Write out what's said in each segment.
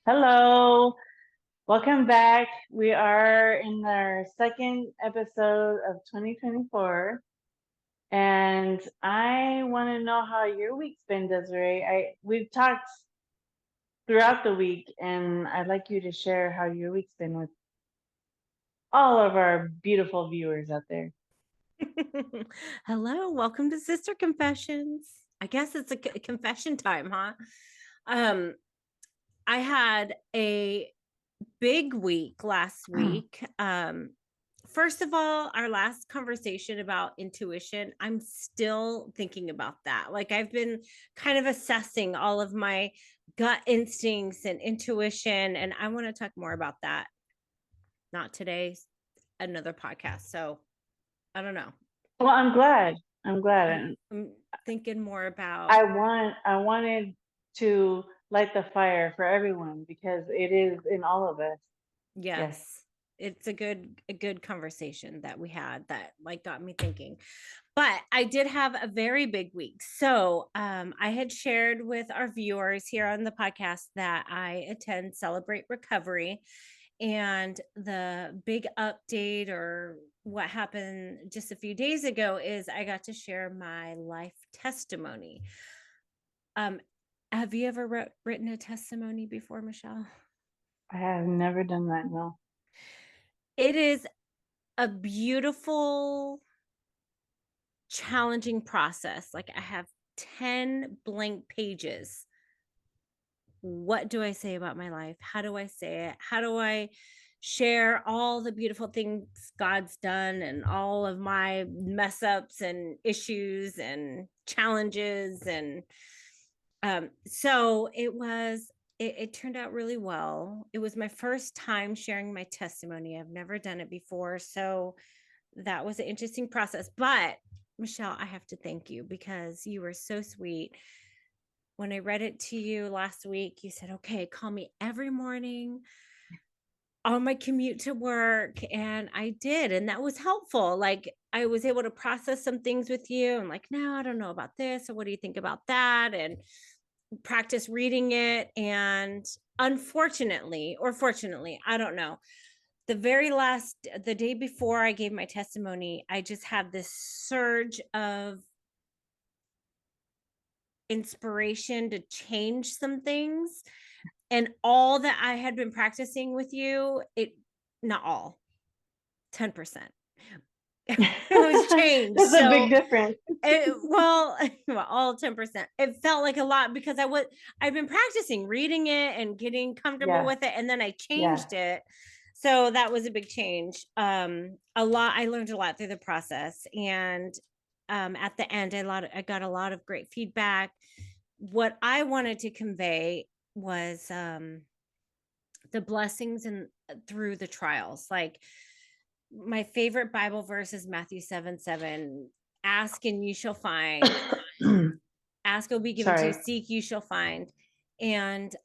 Hello, welcome back. We are in our second episode of 2024, and I want to know how your week's been, Desiree. We've talked throughout the week, and I'd like you to share how your week's been with all of our beautiful viewers out there. Hello, welcome to Sister Confessions. I guess it's a confession time, huh? Um, I had a big week last week. First of all, our last conversation about intuition, I'm still thinking about that. Like I've been kind of assessing all of my gut instincts and intuition, and I want to talk more about that. Not today, another podcast. So I don't know. Well, I'm glad. I'm glad. I'm thinking more about I wanted to light the fire for everyone because it is in all of us. Yes. yes. It's a good conversation that we had that like got me thinking. But I did have a very big week. So I had shared with our viewers here on the podcast that I attend Celebrate Recovery. And the big update or what happened just a few days ago is I got to share my life testimony. Have you ever written a testimony before, Michelle? I have never done that, no. It is a beautiful, challenging process. Like I have 10 blank pages. What do I say about my life? How do I say it? How do I share all the beautiful things God's done and all of my mess ups and issues and challenges? And so it turned out really well. It was my first time sharing my testimony. I've never done it before. So that was an interesting process. But Michelle, I have to thank you because you were so sweet. When I read it to you last week, you said, okay, call me every morning on my commute to work. And I did. And that was helpful. Like I was able to process some things with you. I'm like, no, I don't know about this. Or what do you think about that? And practice reading it. And unfortunately, or fortunately, I don't know. The day before I gave my testimony, I just had this surge of inspiration to change some things. And all that I had been practicing with you, not all, 10%. It was changed. That's a big difference. Well, all 10%. It felt like a lot because I've been practicing reading it and getting comfortable Yeah. with it. And then I Yeah. changed it. So that was a big change. I learned a lot through the process. And at the end, I got a lot of great feedback. What I wanted to convey was the blessings and through the trials. Like my favorite Bible verse is Matthew 7:7. Ask and you shall find. Ask will be given to you. Sorry. Seek you shall find. And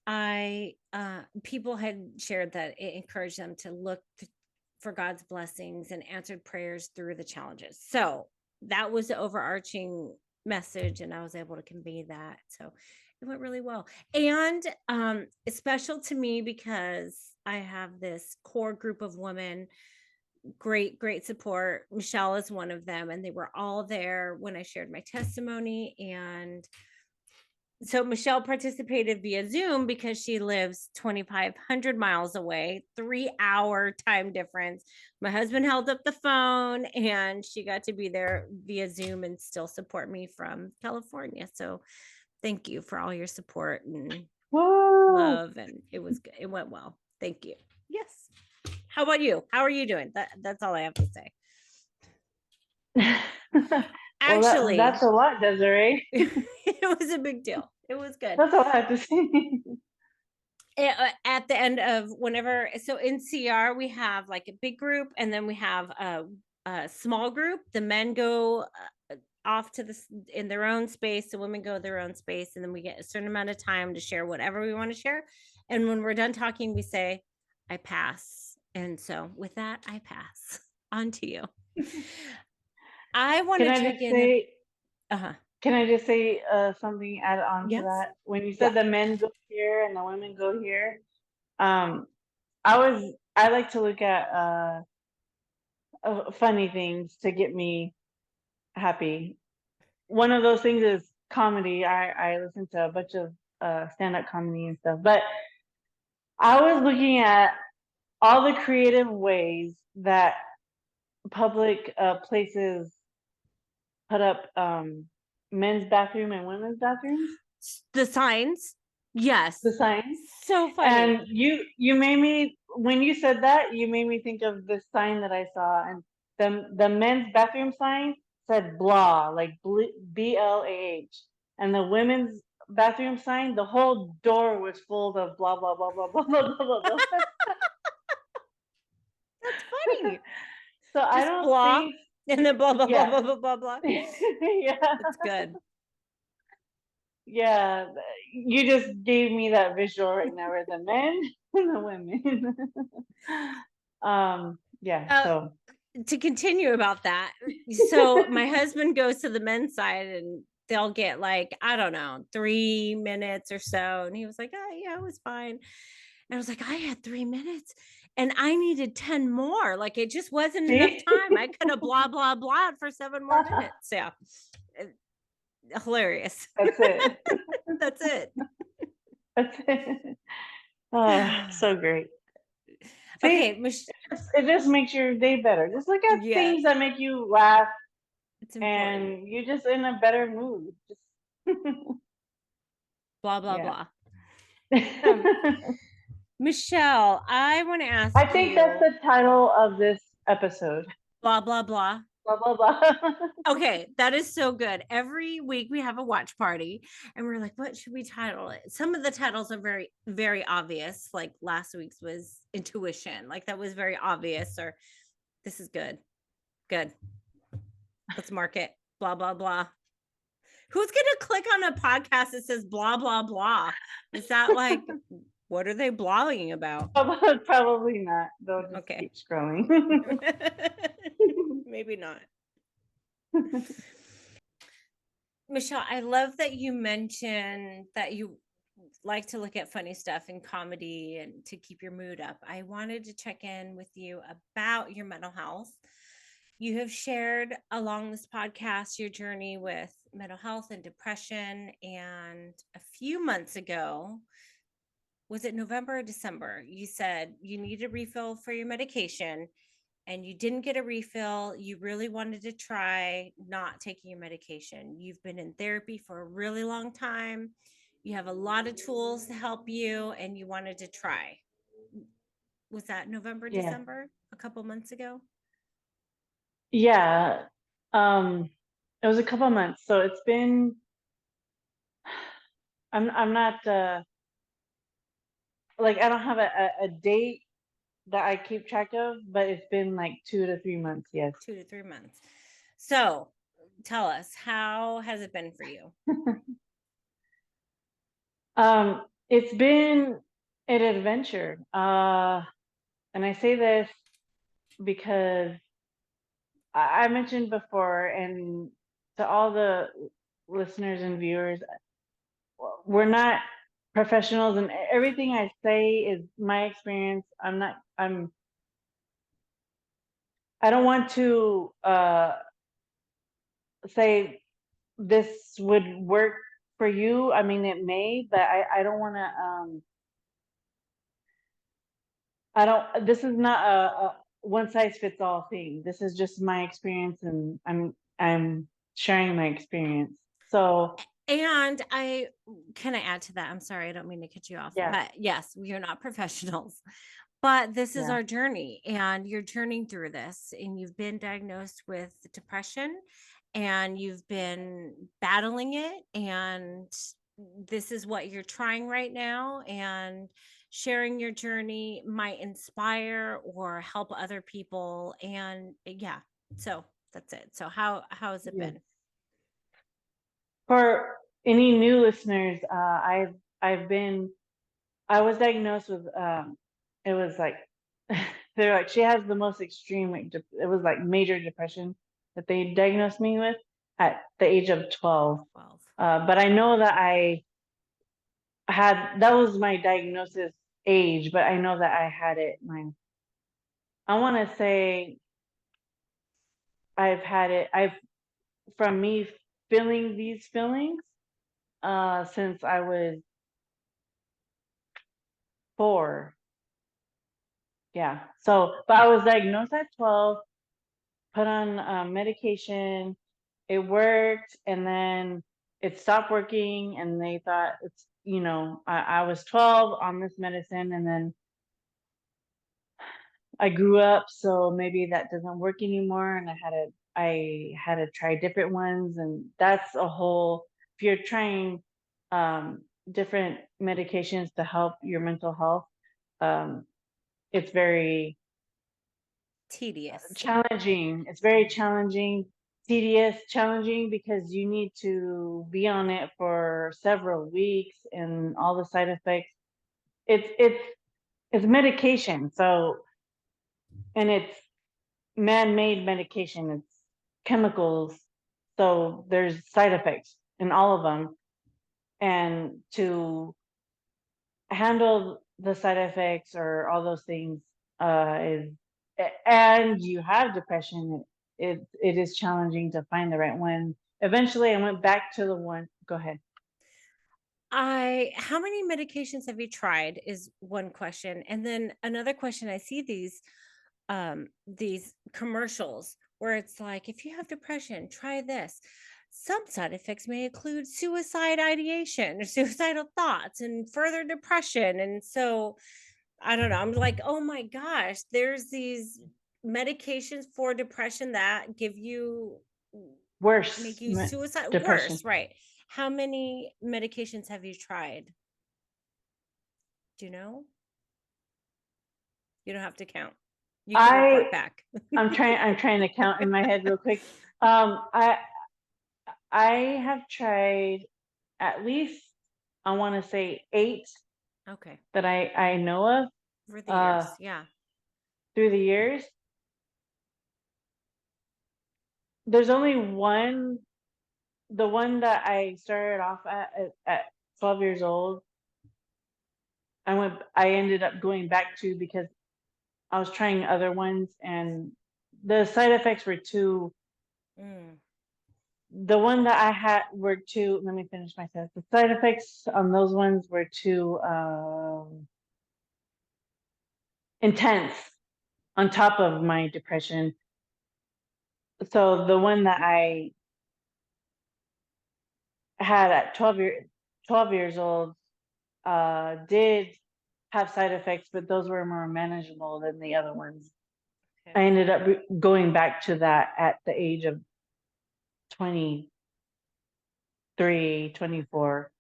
people had shared that it encouraged them to look for God's blessings and answered prayers through the challenges. So that was the overarching message, and I was able to convey that. So it went really well. And it's special to me because I have this core group of women, great support. Michelle is one of them, and they were all there when I shared my testimony. And so Michelle participated via Zoom because she lives 2,500 miles away, 3-hour time difference. My husband held up the phone and she got to be there via Zoom and still support me from California. So thank you for all your support and Whoa. love. And it went well. Thank you. Yes. How about you? How are you doing? That's all I have to say. Well, Actually, that's a lot, Desiree. it was a big deal. It was good. That's all I have to say. At the end of whenever, so in CR we have like a big group and then we have a small group. The men go off to in their own space, the women go their own space, and then we get a certain amount of time to share whatever we want to share. And when we're done talking, we say, I pass. And so with that, I pass on to you. I want Can to I check just in. say, Uh-huh. Can I just say something add on to Yes. that? When you Yeah. said the men go here and the women go here, um, I like to look at funny things to get me happy. One of those things is comedy. I listen to a bunch of stand-up comedy and stuff. But I was looking at all the creative ways that public places put up men's bathroom and women's bathrooms, The signs. Yes. the signs. So funny. And you made me, when you said that, you made me think of this sign that I saw, and the men's bathroom sign said blah, like BLAH, and the women's bathroom sign, the whole door was full of blah blah blah blah blah blah blah blah. That's funny. So I Just don't blah think, and then blah blah blah yeah, blah blah blah blah. yeah, That's good. yeah. You just gave me that visual right now, where the men and the women. Yeah. Uh, So to continue about that, so my husband goes to the men's side and they'll get like, I don't know, 3 minutes or so. And he was like, oh, yeah, it was fine. And I was like, I had 3 minutes and I needed 10 more. Like it just wasn't enough see, time. I could have blah, blah, blah for 7 more minutes. Yeah. Hilarious. that's it. That's it. That's it. Oh, so great. See, Okay. it just makes your day better. Just look at Yes. things that make you laugh, It's important. and you're just in a better mood. Just Blah, blah, yeah. blah. Um, Michelle, I want to ask I think that's you the title of this episode. blah, blah, blah. Blah blah blah. Okay, that is so good. Every week we have a watch party and we're like, what should we title it? Some of the titles are very, very obvious. Like last week's was intuition. Like that was very obvious, or this is good. Good. Let's mark it. Blah, blah, blah. Who's going to click on a podcast that says blah, blah, blah? Is that like, what are they blogging about? Probably not. They'll just Okay. keep scrolling. Maybe not. Michelle, I love that you mentioned that you like to look at funny stuff and comedy and to keep your mood up. I wanted to check in with you about your mental health. You have shared along this podcast your journey with mental health and depression. And a few months ago, was it November or December? You said you need a refill for your medication and you didn't get a refill. You really wanted to try not taking your medication. You've been in therapy for a really long time. You have a lot of tools to help you and you wanted to try. Was that November, Yeah. December, a couple months ago? Yeah. It was a couple months. So it's been, I'm not like, I don't have a date that I keep track of, but it's been like 2 to 3 months, yes. 2 to 3 months. So tell us, how has it been for you? It's been an adventure. And I say this because I mentioned before, and to all the listeners and viewers, we're not professionals, and everything I say is my experience. I don't want to say this would work for you. I mean, it may, but I don't want to. I don't. This is not a one size fits all thing. This is just my experience, and I'm sharing my experience. So And I can I add to that? I'm sorry, I don't mean to cut you off, yeah, but yes, we are not professionals, but this is yeah, our journey and you're journeying through this and you've been diagnosed with depression and you've been battling it and this is what you're trying right now and sharing your journey might inspire or help other people and yeah, so that's it. So how has it yeah. been? For any new listeners, I've been I was diagnosed with it was like they're like, she has the most extreme, like it was like major depression that they diagnosed me with. at the age of 12. 12. But I know that that was my diagnosis age, but I know that I had it I want to say from me feeling these feelings, since I was 4. Yeah. So, but I was diagnosed at 12, put on medication. It worked, and then it stopped working, and they thought I was 12 on this medicine, and then I grew up, so maybe that doesn't work anymore, and I had to try different ones, and that's a whole. If you're trying different medications to help your mental health, um, it's very Tedious. challenging. It's very challenging, tedious, challenging, because you need to be on it for several weeks and all the side effects. It's medication, so, and it's man-made medication. It's chemicals, so there's side effects in all of them, and to handle the side effects or all those things is and you have depression, it is challenging to find the right one. Eventually I went back to the one. Go ahead. How many medications have you tried is one question. And then another question, I see these commercials where it's like, if you have depression, try this. Some side effects may include suicide ideation or suicidal thoughts and further depression. And so I don't know. I'm like, oh my gosh, there's these medications for depression that give you make Worse you suicide depression. worse, right? How many medications have you tried? Do you know? You don't have to count. You can report I back. I'm trying to count in my head real quick. I have tried at least, I want to say 8 Okay. that I know of Over the uh years. Yeah. through the years. There's only one. The one that I started off at 12 years old, I ended up going back to, because I was trying other ones, and the side effects were too. Mm. The one that I had were too. Let me finish my sentence. The side effects on those ones were too intense on top of my depression. So the one that I had at 12 years old did have side effects, but those were more manageable than the other ones. Okay. I ended up going back to that at the age of 23, 24.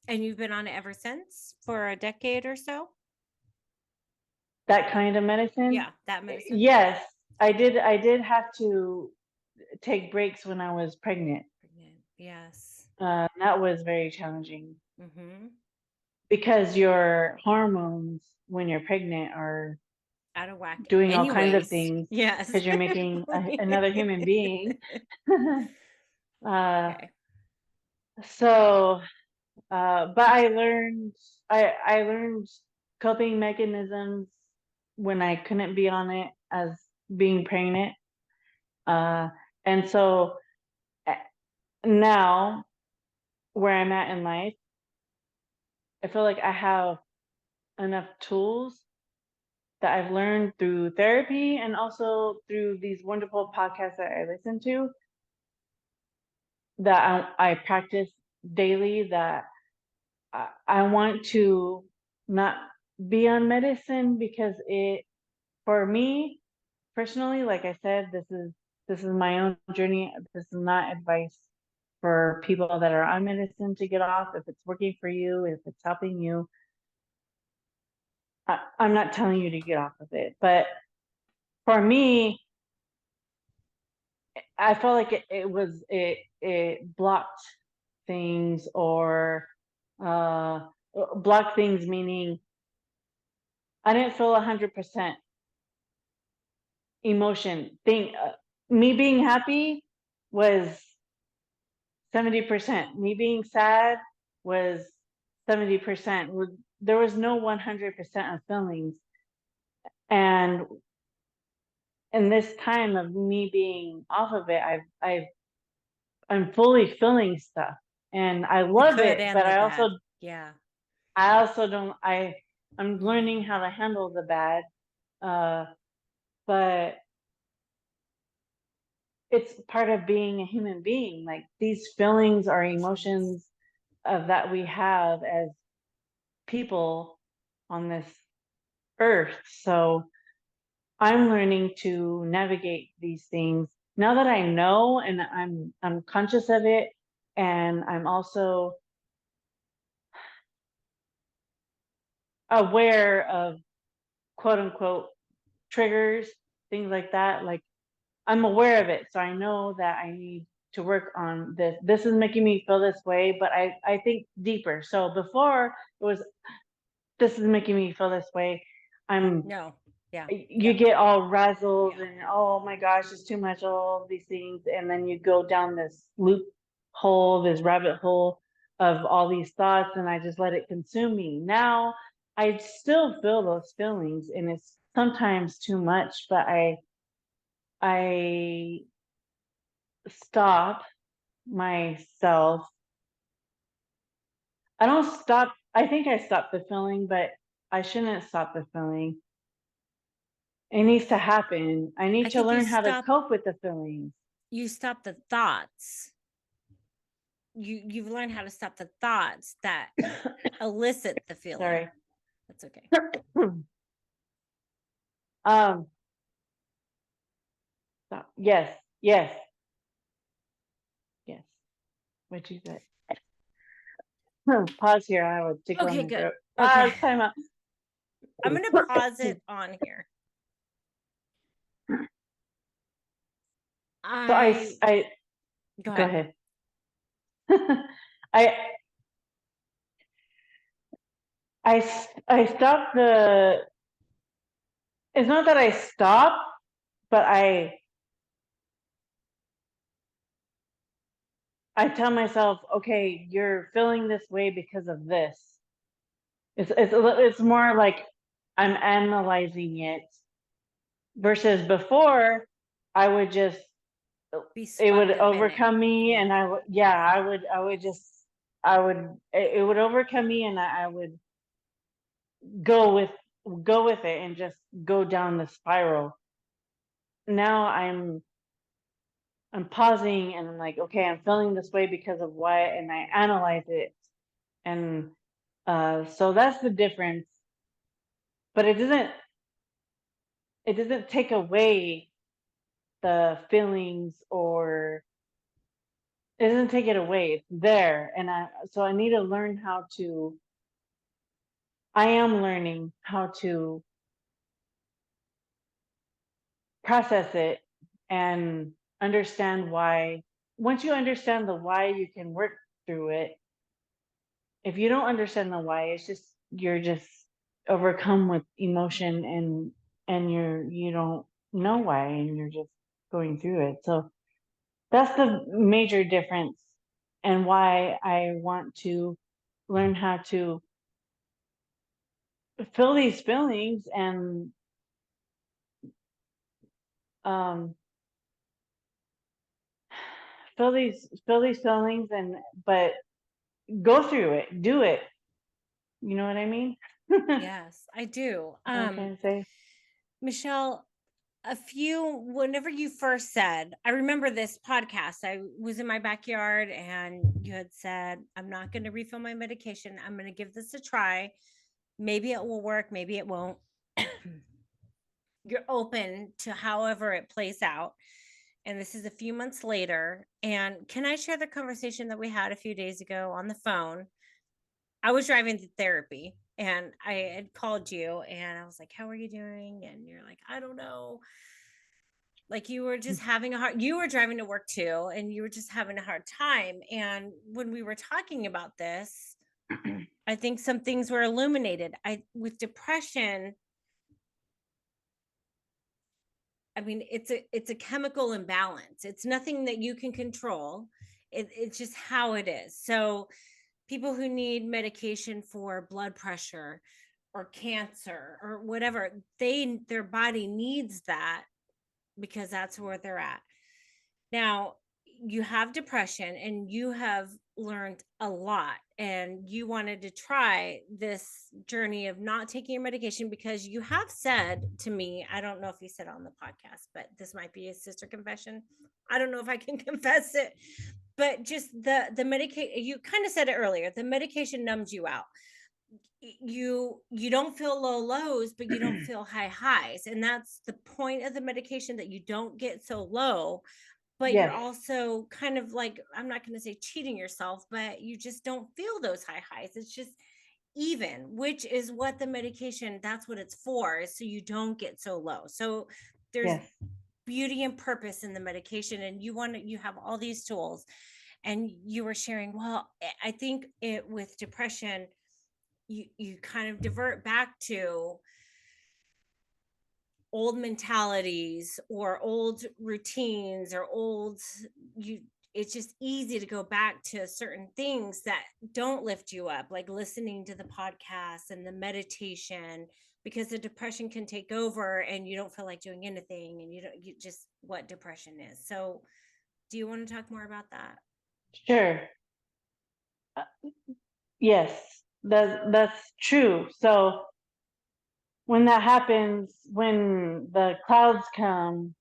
And you've been on it ever since for a decade or so? That kind of medicine? Yeah, that medicine. Yes, I did have to take breaks when I was pregnant. Pregnant. Yes. That was very challenging, Mm-hmm. because your hormones when you're pregnant are Out of whack. doing all kinds of Anyways. things, Yes. because you're making another human being. uh, Okay. so but I learned coping mechanisms when I couldn't be on it, as being pregnant. Uh, and so uh, now, where I'm at in life, I feel like I have enough tools that I've learned through therapy, and also through these wonderful podcasts that I listen to, that I practice daily, that I want to not be on medicine, because for me personally, like I said, this is my own journey. This is not advice for people that are on medicine to get off. If it's working for you, if it's helping you, I'm not telling you to get off of it. But for me, I felt like it blocked things, or uh, blocked things, meaning I didn't feel 100% emotion. Me being happy was 70%. Me being sad was 70%. There was no 100% of feelings. And in this time of me being off of it, I'm fully feeling stuff and I The love good it, and but the bad. Yeah. I also don't, I'm learning how to handle the bad. Uh, but it's part of being a human being. Like these feelings are Yes. emotions that we have as people on this earth. So I'm learning to navigate these things now that I know and I'm conscious of it, and I'm also aware of quote unquote triggers, things like that. Like I'm aware of it, so I know that I need to work on this. This is making me feel this way, but I think deeper. So before it was, this is making me feel this way. I'm No. Yeah. You Yep. get all razzled Yeah. and oh my gosh, it's too much, all these things, and then you go down this loop hole, this rabbit hole of all these thoughts, and I just let it consume me. Now I still feel those feelings, and it's sometimes too much, but I stop myself. I don't stop. I think I stopped the feeling, but I shouldn't stop the feeling. It needs to happen. I I need to think learn how to cope with the feelings. you stop the thoughts. You've learned how to stop the thoughts that elicit the feeling. Sorry. That's okay. um. Yes. Yes. Yes. What you said. Pause here. I have a tickle in Okay, my good. throat. Okay. Time out. I'm going to pause it on here. So I Go go ahead. ahead. I I stopped the. It's not that I stop, but I tell myself, okay, you're feeling this way because of this. It's more like I'm analyzing it versus before I would just, Be it would swept up in it. overcome me, Yeah. and I would just, it would overcome me, and I would go with go with it and just go down the spiral. Now I'm pausing and I'm like, okay, I'm feeling this way because of what, and I analyze it, and so that's the difference. But it doesn't take away the feelings, or it doesn't take it away. It's there, and I need to learn how to. I am learning how to process it and understand why. Once you understand the why, you can work through it. If you don't understand the why, it's just you're just overcome with emotion, and you don't know why, and you're just going through it. So that's the major difference, and why I want to learn how to feel these feelings and um feel these feelings, and but go through it, do it. You know what I mean? What Yes, I do. I'm trying to say. Michelle, whenever you first said, I remember this podcast. I was in my backyard and you had said, I'm not going to refill my medication. I'm going to give this a try. Maybe it will work, maybe it won't. You're open to however it plays out. And this is a few months later. And can I share the conversation that we had a few days ago on the phone? I was driving to therapy and I had called you and I was like, how are you doing? And you're like, I don't know. Like you were just having a hard, you were driving to work too, and you were just having a hard time. And when we were talking about this, I think some things were illuminated. With depression, I mean, it's a chemical imbalance. It's nothing that you can control. It's just how it is. So people who need medication for blood pressure or cancer or whatever, their body needs that because that's where they're at. Now, you have depression and you have learned a lot, and you wanted to try this journey of not taking your medication because you have said to me, I don't know if you said it on the podcast, but this might be a sister confession. I don't know if I can confess it, but just the medication, you kind of said it earlier, the medication numbs you out. You don't feel low lows, but you don't feel high highs, and that's the point of the medication, that you don't get so low, but you're Yes. also kind of like, I'm not going to say cheating yourself, but you just don't feel those high highs. It's just even, which is what the medication, that's what it's for, is so you don't get so low. So there's Yes. beauty and purpose in the medication, and you have all these tools. And you were sharing, well, I think it with depression, you kind of divert back to old mentalities or old routines or old, you it's just easy to go back to certain things that don't lift you up, like listening to the podcast and the meditation, because the depression can take over and you don't feel like doing anything, and you just, what depression is. So do you want to talk more about that? Sure. Uh, Yes. That's true. So when that happens, when the clouds come,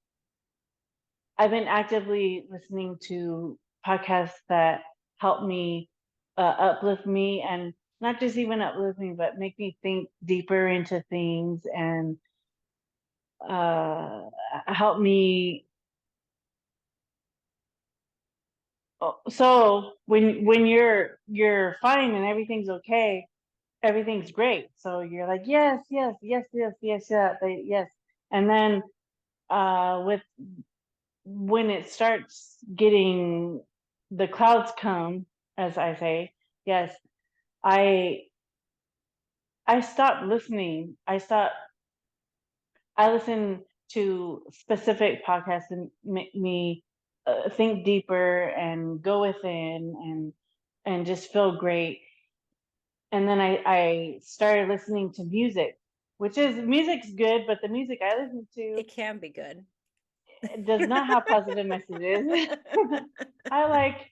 I've been actively listening to podcasts that help me, uplift me, and not just even uplift me, but make me think deeper into things, and uh, help me. So when you're fine and everything's okay, everything's great. So you're like, yes, yes, yes, yes, yes, yes, yes. And then with when it starts getting, the clouds come, as I say, yes, I I stopped listening. I listen to specific podcasts and make me think deeper and go within, and just feel great. And then I started listening to music, which is, music's good, but the music I listen to It can be good. does not have positive messages. I like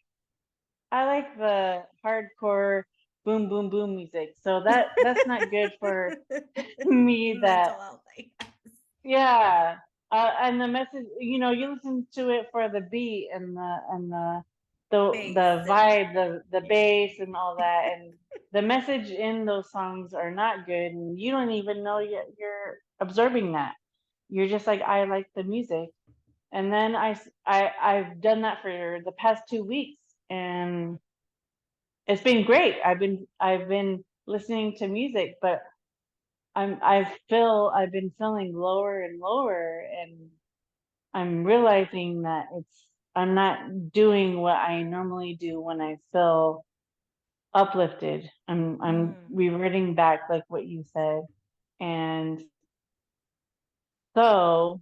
I like the hardcore boom boom boom music. So that's not good for me. That, Mental health, I guess. yeah. And the message, you listen to it for the beat and the Bass and vibe, the yeah. bass and all that, and the message in those songs are not good, and you don't even know you're absorbing that. You're just like, I like the music, and then I've done that for the past 2 weeks, and it's been great. I've been listening to music, but I've been feeling lower and lower, and I'm realizing that I'm not doing what I normally do when I feel uplifted. I'm Mm, reverting back, like what you said. And so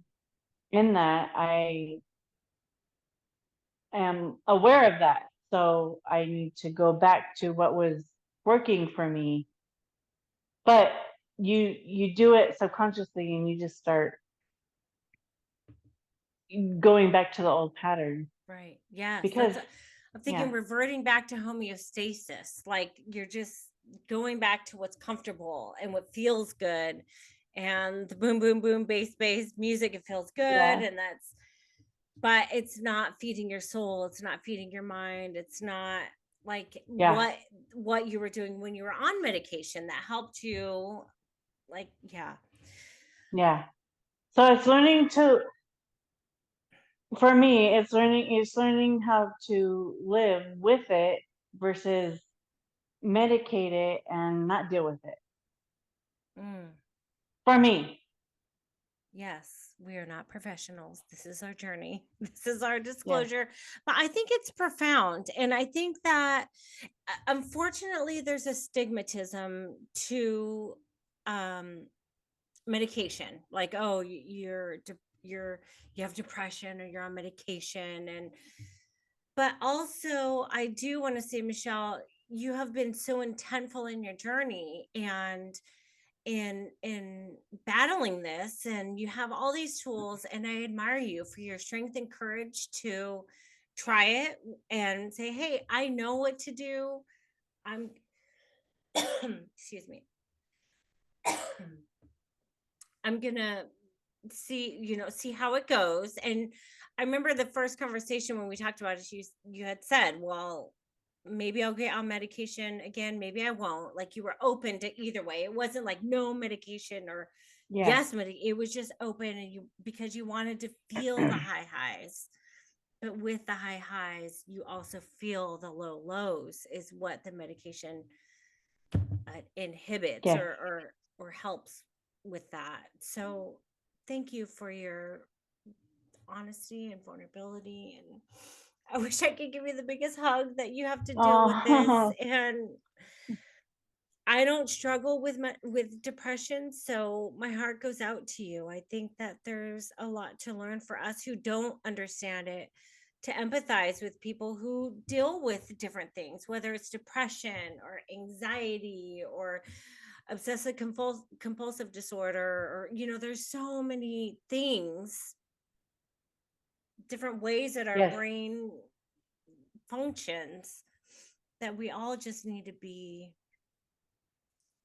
in that, I am aware of that. So I need to go back to what was working for me. But you do it subconsciously, and you just start going back to the old pattern, right. Yes. because, That's, I'm thinking yeah, reverting back to homeostasis. Like you're just going back to what's comfortable and what feels good. And the boom, boom, boom, bass music, it feels good. yeah, And that's, but it's not feeding your soul. It's not feeding your mind. It's not like yeah, what you were doing when you were on medication that helped you. Like, yeah. yeah. So it's learning to, for me, it's learning how to live with it versus medicate it and not deal with it. Mm. For me, Yes, we are not professionals. This is our journey. This is our yes, disclosure. But I think it's profound. And I think that unfortunately, there's a stigmatism to um, medication. Like, oh, you're, you have depression or you're on medication. And But also, I do want to say, Michelle, you have been so intentful in your journey and in battling this, and you have all these tools, and I admire you for your strength and courage to try it and say, hey, I know what to do. I'm excuse me. I'm gonna see how it goes. And I remember the first conversation when we talked about it, you had said, well, maybe I'll get on medication again, maybe I won't. Like, you were open to either way. It wasn't like no medication or Yeah. yes, it was just open, and you, because you wanted to feel the high highs. But with the high highs, you also feel the low lows, is what the medication inhibits Yes. or helps with that. So thank you for your honesty and vulnerability, and I wish I could give you the biggest hug that you have to deal with this. Oh, And I don't struggle with depression, so my heart goes out to you. I think that there's a lot to learn for us who don't understand it, to empathize with people who deal with different things, whether it's depression or anxiety or compulsive disorder, or there's so many things, different ways that our yes. brain functions, that we all just need to be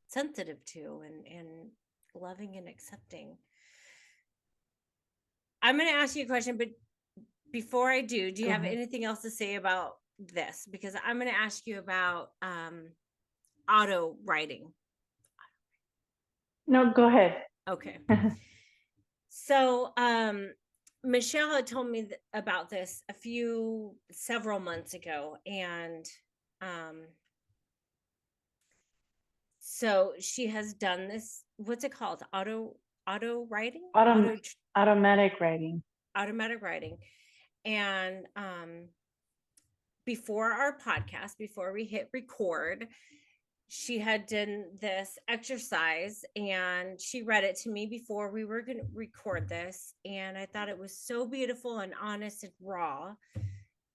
sensitive to and loving and accepting. I'm going to ask you a question, but before I do you Go have ahead. anything else to say about this? Because I'm going to ask you about auto writing. No, go ahead. Okay. So, Michelle had told me about this several months ago, and um, so she has done this. What's it called? Auto writing, Autom- automatic writing. automatic writing, and before our podcast, before we hit record, she had done this exercise and she read it to me before we were going to record this. And I thought it was so beautiful and honest and raw.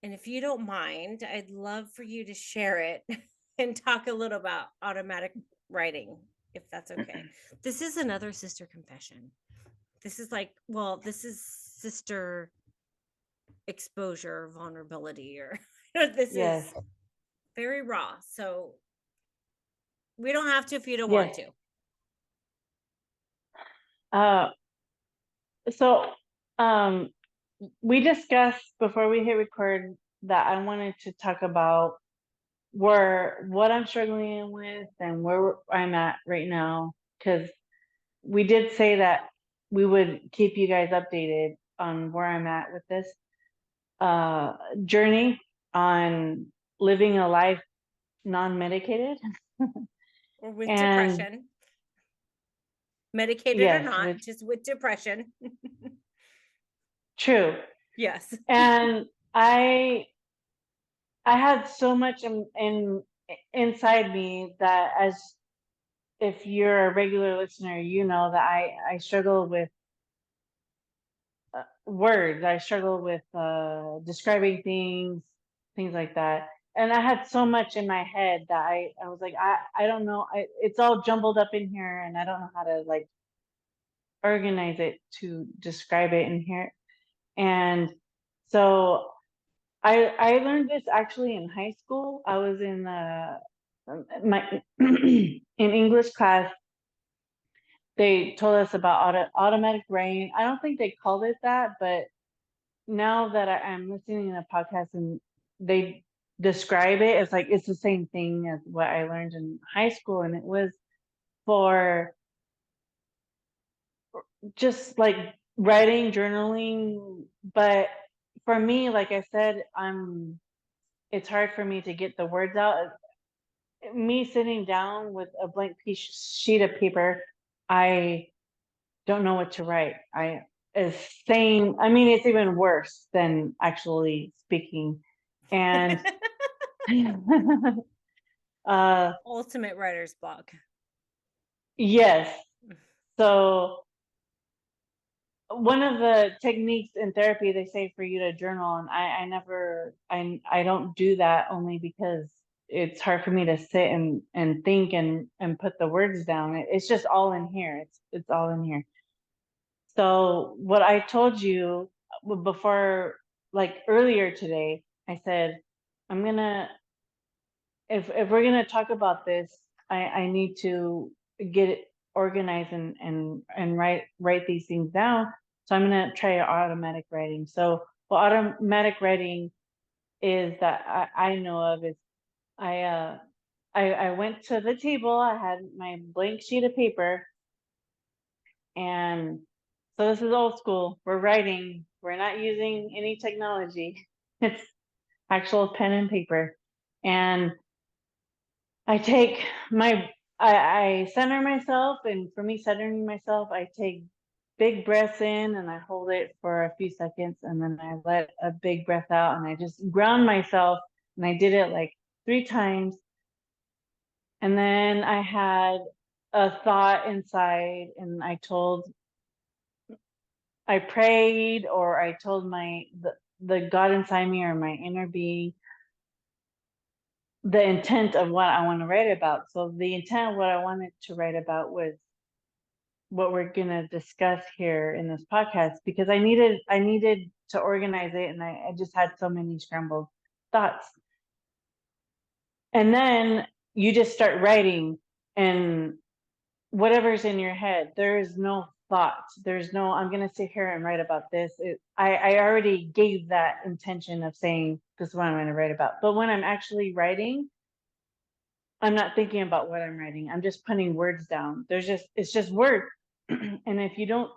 And if you don't mind, I'd love for you to share it and talk a little about automatic writing, if that's okay. This is another sister confession. This is like, well, this is sister exposure, vulnerability, or this is Yes. very raw. So we don't have to if you don't want Yes. to. Uh, so um, we discussed before we hit record that I wanted to talk about what I'm struggling with and where I'm at right now, because we did say that we would keep you guys updated on where I'm at with this journey on living a life non-medicated. Or with And depression, medicated or yes, not, just with depression. true. Yes. And I had so much inside me that, as if you're a regular listener, you know that I struggle with words. I struggle with describing things like that. And I had so much in my head that I was like, I don't know. It's all jumbled up in here, and I don't know how to like organize it to describe it in here. And so I learned this actually in high school. I was in my in English class. They told us about automatic writing. I don't think they called it that, but now that I'm listening to a podcast and they describe it, it's like it's the same thing as what I learned in high school, and it was for just like writing, journaling. But for me, like I said, it's hard for me to get the words out. Me sitting down with a blank sheet of paper, I don't know what to write. I is saying, I mean, it's even worse than actually speaking. And uh, Ultimate writer's block. yes. So one of the techniques in therapy, they say for you to journal, and I don't do that, only because it's hard for me to sit and think and put the words down. It's just all in here. It's all in here. So what I told you before, like earlier today, I said, I'm gonna, if we're gonna talk about this, I need to get it organized and write these things down. So I'm gonna try automatic writing. So what automatic writing is that I know of is I uh I went to the table, I had my blank sheet of paper, and so this is old school. We're writing, we're not using any technology. It's actual pen and paper. And I take my, I center myself, and for me, centering myself, I take big breaths in and I hold it for a few seconds, and then I let a big breath out, and I just ground myself. And I did it like 3 times. And then I had a thought inside, and I prayed, or I told the God inside me, or my inner being, the intent of what I want to write about. So the intent of what I wanted to write about was what we're gonna discuss here in this podcast, because I needed to organize it, and I just had so many scrambled thoughts. And then you just start writing, and whatever's in your head, there is no thought. There's no, I'm gonna sit here and write about this. I already gave that intention of saying this is what I'm gonna write about. But when I'm actually writing, I'm not thinking about what I'm writing. I'm just putting words down. It's just word. And if you don't,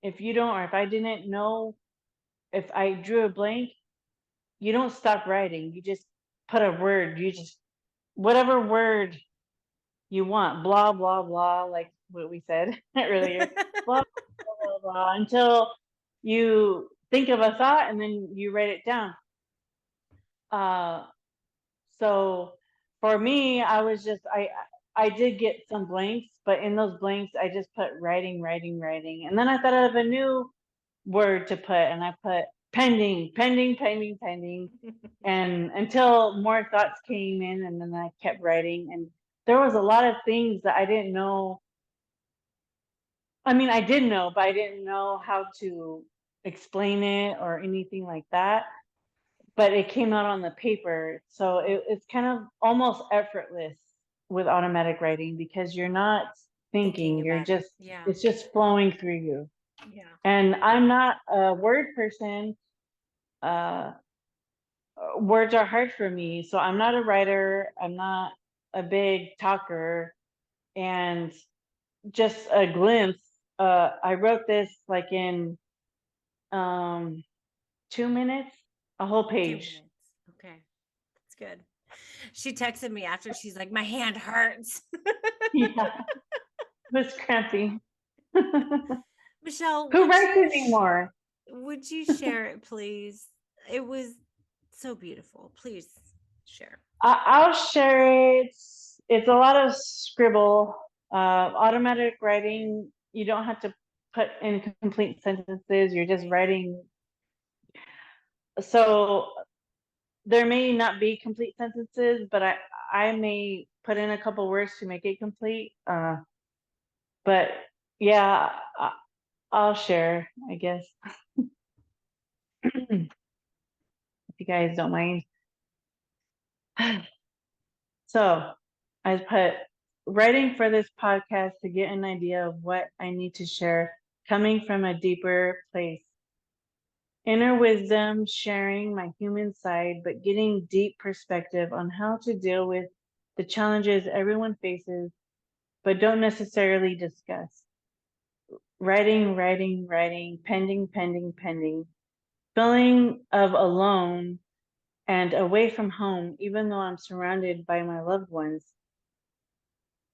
or if I didn't know, if I drew a blank, you don't stop writing. You just put a word. You just, whatever word you want, blah, blah, blah, like what we said earlier, blah, blah, blah, blah, until you think of a thought and then you write it down. Uh, so for me, I did get some blanks, but in those blanks, I just put writing, writing, writing. And then I thought of a new word to put, and I put pending, pending, pending, pending. And until more thoughts came in, and then I kept writing. And there was a lot of things that I didn't know. I mean, I did know, but I didn't know how to explain it or anything like that. But it came out on the paper. So it's kind of almost effortless with automatic writing, because you're not Thinking thinking, about it. Yeah. it's just flowing through you. Yeah. And I'm not a word person. Uh, Words are hard for me. So I'm not a writer. I'm not a big talker. And just a glimpse, I wrote this like in 2 minutes, a whole 2 page. minutes. Okay. That's good. She texted me after, she's like, my hand hurts. Yeah, it was crampy. Michelle, Who writes anymore? would you share it, please? It was so beautiful. Please share. I'll share it. It's a lot of scribble. Automatic writing, you don't have to put in complete sentences. You're just Right. writing. So there may not be complete sentences, but I may put in a couple words to make it complete. But yeah, I'll share, I guess, if you guys don't mind. So I put writing for this podcast to get an idea of what I need to share, coming from a deeper place. Inner wisdom, sharing my human side, but getting deep perspective on how to deal with the challenges everyone faces, but don't necessarily discuss. Writing, writing, writing, pending, pending, pending. Feeling of alone and away from home, even though I'm surrounded by my loved ones.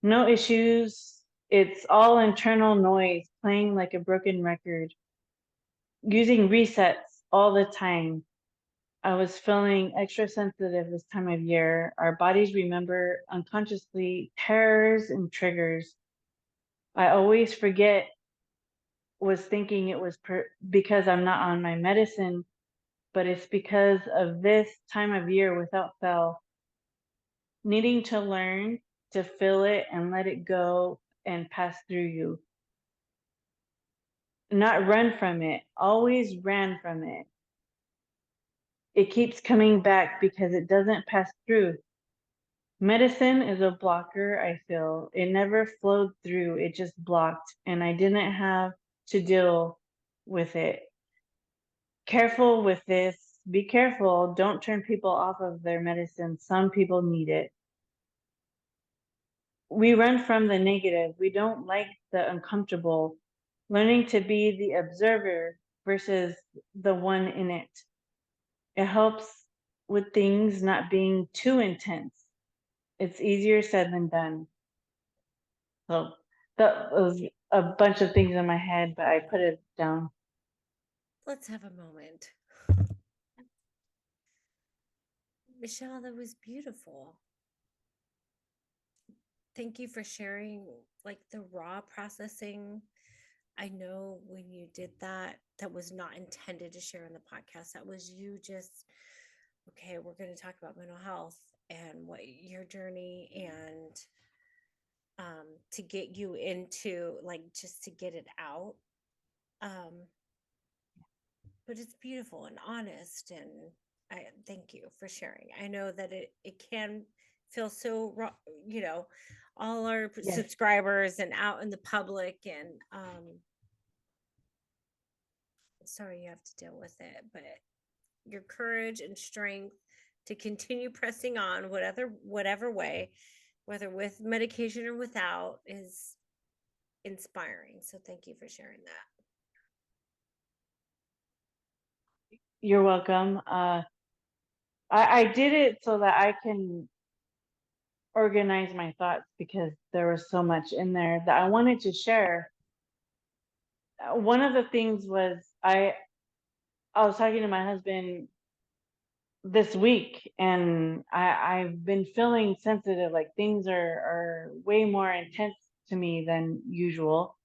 No issues. It's all internal noise playing like a broken record. Using resets all the time. I was feeling extra sensitive this time of year. Our bodies remember unconsciously terrors and triggers. I always forget was thinking it was because I'm not on my medicine, but it's because of this time of year without fail, needing to learn to feel it and let it go and pass through you. Not run from it, always ran from it. It keeps coming back because it doesn't pass through. Medicine is a blocker, I feel. It never flowed through, it just blocked, and I didn't have to deal with it. Careful with this. Be careful. Don't turn people off of their medicine. Some people need it. We run from the negative. We don't like the uncomfortable. Learning to be the observer versus the one in it. It helps with things not being too intense. It's easier said than done. So that was a bunch of things in my head, but I put it down. Let's have a moment. Michelle, that was beautiful. Thank you for sharing like the raw processing. I know when you did that, that was not intended to share in the podcast. That was you just, okay, we're going to talk about mental health and what your journey and to get you into like just to get it out. Um, but it's beautiful and honest, and I thank you for sharing. I know that it can feel so raw, you know, all our Yes. subscribers and out in the public, and sorry you have to deal with it, but your courage and strength to continue pressing on whatever way, whether with medication or without, is inspiring. So thank you for sharing that. You're welcome. I did it so that I can organize my thoughts because there was so much in there that I wanted to share. One of the things was I was talking to my husband this week, and I've been feeling sensitive, like things are way more intense to me than usual.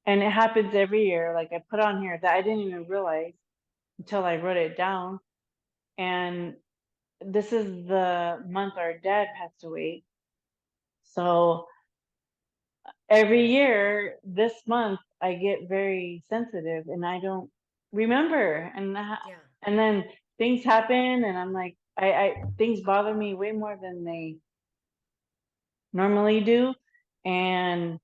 And it happens every year. Like I put on here that I didn't even realize until I wrote it down. And this is the month our dad passed away. So every year this month I get very sensitive and I don't remember, Yeah. and then things happen and I'm like I things bother me way more than they normally do, and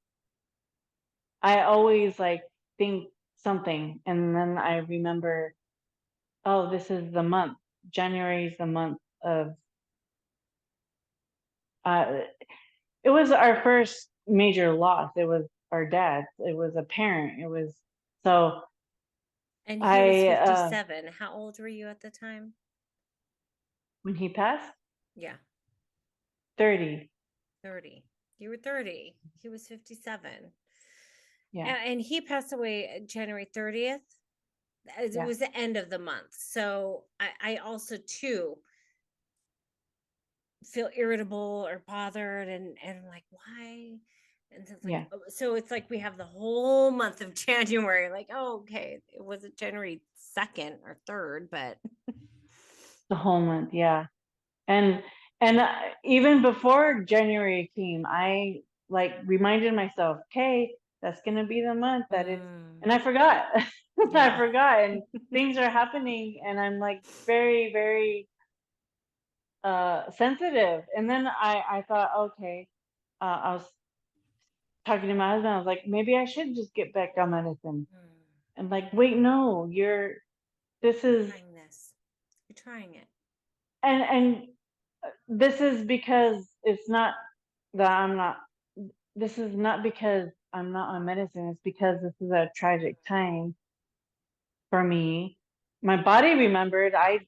I always like think something and then I remember, oh, this is the month. January is the month of uh it was our first major loss. It was our dad. It was a parent. It was so And he was I 57. How old were you at the time? when he passed, Yeah, 30. 30. You were 30. He was 57. Yeah, And he passed away January 30th. It yeah, was the end of the month. So I also too feel irritable or bothered, and I'm like, why? And so it's like, yeah. oh, so it's like we have the whole month of January, like, oh, okay, it wasn't January 2nd or 3rd, but The whole month, yeah. And even before January came, I like reminded myself, okay, that's gonna be the month that it's, mm, and I forgot. I yeah. forgot, and things are happening, and I'm like very, very sensitive. And then I thought, okay, I was talking to my husband. I was like, maybe I should just get back on medicine. Mm, And like, wait, no, this is, trying this. You're trying it. and this is because it's not that I'm not, this is not because I'm not on medicine. It's because this is a tragic time for me. My body remembered. I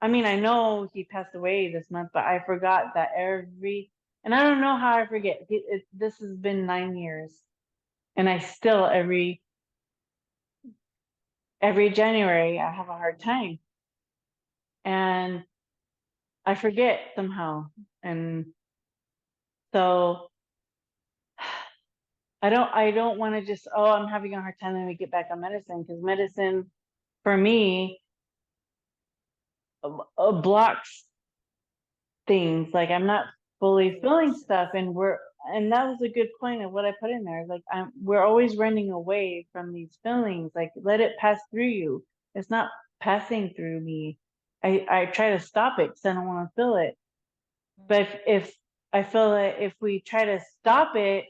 mean, I know he passed away this month, but I forgot that and I don't know how I forget. This has been 9 years, and I still every January I have a hard time, and I forget somehow, and so I don't want to just, oh, I'm having a hard time, and we get back on medicine, because medicine for me blocks things. Like, I'm not fully feeling Emotion. stuff, and that was a good point of what I put in there. Like, we're always running away from these feelings. Like, let it pass through you. It's not passing through me. I try to stop it because I don't want to feel it. But if I feel that if we try to stop it,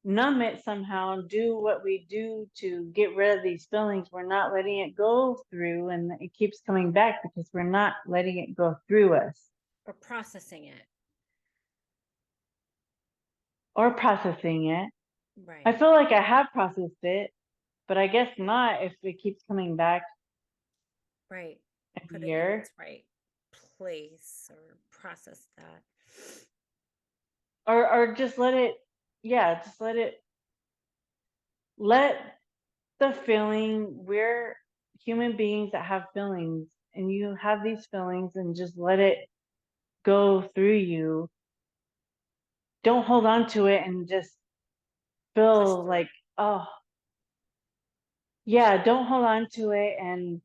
numb it somehow, and do what we do to get rid of these feelings, we're not letting it go through, and it keeps coming back because we're not letting it go through us Or processing it. or processing it. I Right. feel like I have processed it, but I guess not if it keeps coming back Right. every Put it in year. its right place or process that. Or just let it, yeah, just let the feeling. We're human beings that have feelings, and you have these feelings, and just let it go through you. Don't hold on to it and just Push feel through. like, oh, yeah, don't hold on to it and